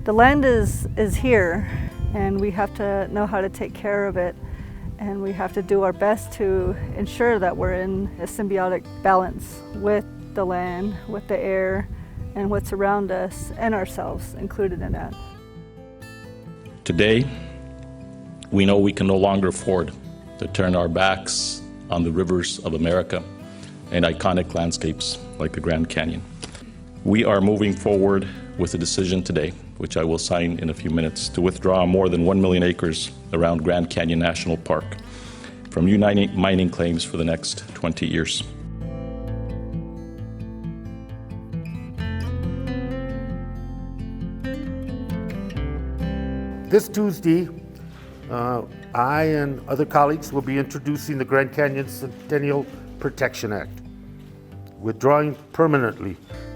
The land is here, and we have to know how to take care of it, and we have to do our best to ensure that we're in a symbiotic balance with the land, with the air, and what's around us, and ourselves included in that. Today, we know we can no longer afford to turn our backs on the rivers of America and iconic landscapes like the Grand Canyon. We are moving forward with a decision today, which I will sign in a few minutes, to withdraw more than 1 million acres around Grand Canyon National Park from new mining claims for the next 20 years. This Tuesday, I and other colleagues will be introducing the Grand Canyon Centennial Protection Act, withdrawing permanently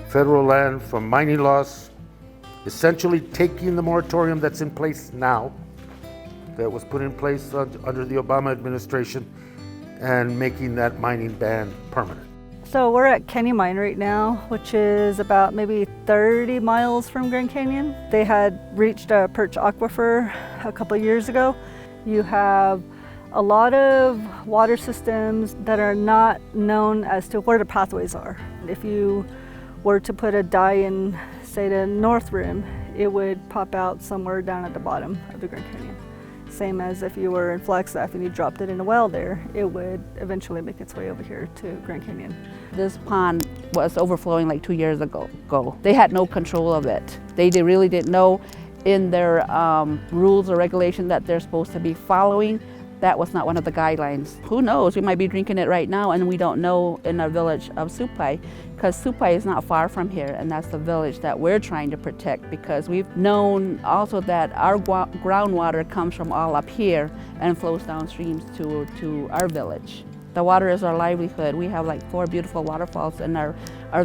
federal land from mining laws, essentially taking the moratorium that's in place now, that was put in place under the Obama administration, and making that mining ban permanent. So we're at Canyon Mine right now, which is about maybe 30 miles from Grand Canyon. They had reached a perch aquifer a couple years ago. You have a lot of water systems that are not known as to where the pathways are. If you were to put a dye in, say, the North Rim, it would pop out somewhere down at the bottom of the Grand Canyon. Same as if you were in Flagstaff and you dropped it in a well there, it would eventually make its way over here to Grand Canyon. This pond was overflowing like 2 years ago. They had no control of it. They really didn't know in their rules or regulation that they're supposed to be following. That was not one of the guidelines. Who knows, we might be drinking it right now and we don't know in our village of Supai, because Supai is not far from here, and that's the village that we're trying to protect, because we've known also that our groundwater comes from all up here and flows downstream to our village. The water is our livelihood. We have like 4 beautiful waterfalls in our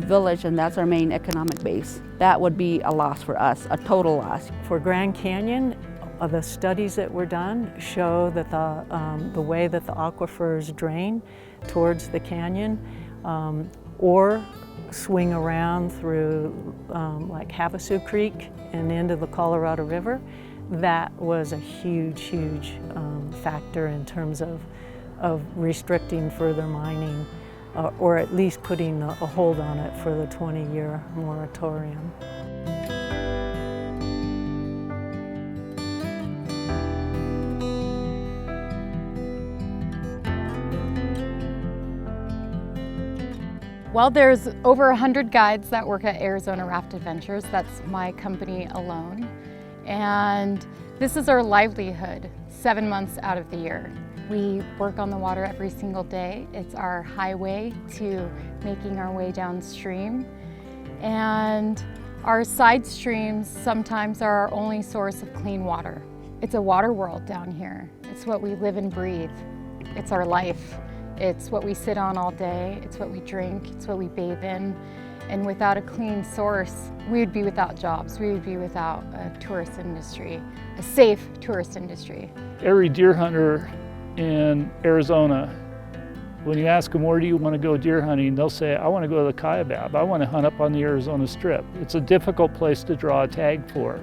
village, and that's our main economic base. That would be a loss for us, a total loss. For Grand Canyon, the studies that were done show that the way that the aquifers drain towards the canyon or swing around through like Havasu Creek and into the Colorado River, that was a huge factor in terms of restricting further mining or at least putting a hold on it for the 20-year moratorium. Well, there's over 100 guides that work at Arizona Raft Adventures. That's my company alone. And this is our livelihood 7 months out of the year. We work on the water every single day. It's our highway to making our way downstream. And our side streams sometimes are our only source of clean water. It's a water world down here. It's what we live and breathe. It's our life. It's what we sit on all day, it's what we drink, it's what we bathe in. And without a clean source, we would be without jobs, we would be without a tourist industry, a safe tourist industry. Every deer hunter in Arizona, when you ask them where do you want to go deer hunting, they'll say, I want to go to the Kaibab, I want to hunt up on the Arizona Strip. It's a difficult place to draw a tag for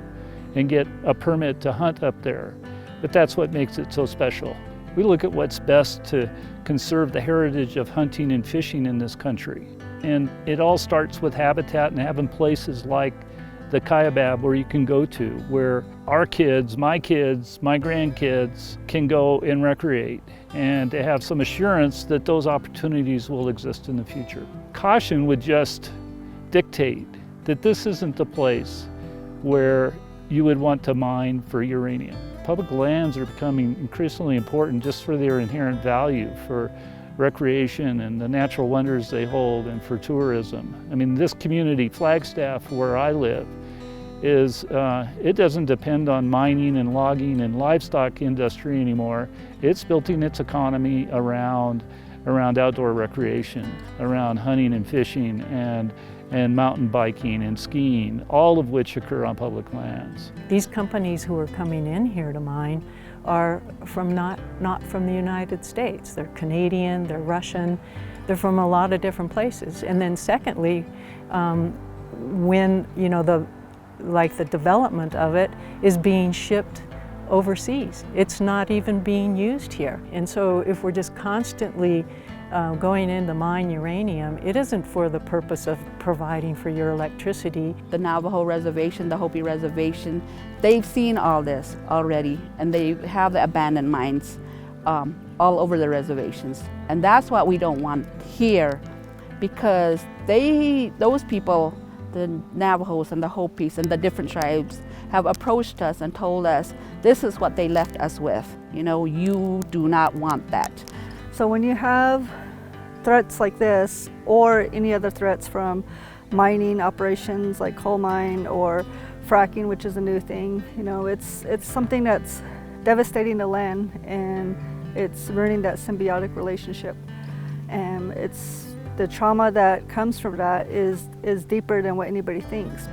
and get a permit to hunt up there, but that's what makes it so special. We look at what's best to conserve the heritage of hunting and fishing in this country. And it all starts with habitat and having places like the Kaibab where you can go to, where our kids, my grandkids can go and recreate, and to have some assurance that those opportunities will exist in the future. Caution would just dictate that this isn't the place where you would want to mine for uranium. Public lands are becoming increasingly important just for their inherent value for recreation and the natural wonders they hold, and for tourism. I mean, this community, Flagstaff, where I live, it doesn't depend on mining and logging and livestock industry anymore. It's building its economy around outdoor recreation, around hunting and fishing and mountain biking and skiing, all of which occur on public lands. These companies who are coming in here to mine are from not from the United States. They're Canadian, they're Russian, they're from a lot of different places. And then secondly, when like the development of it, is being shipped overseas. It's not even being used here. And so if we're just constantly going in to mine uranium, it isn't for the purpose of providing for your electricity. The Navajo Reservation, the Hopi Reservation, they've seen all this already, and they have the abandoned mines all over the reservations. And that's what we don't want here, because those people, the Navajos and the Hopis and the different tribes, have approached us and told us this is what they left us with. You know, you do not want that. So when you have threats like this, or any other threats from mining operations like coal mine or fracking, which is a new thing, you know, it's something that's devastating the land, and it's ruining that symbiotic relationship. And the trauma that comes from that is deeper than what anybody thinks.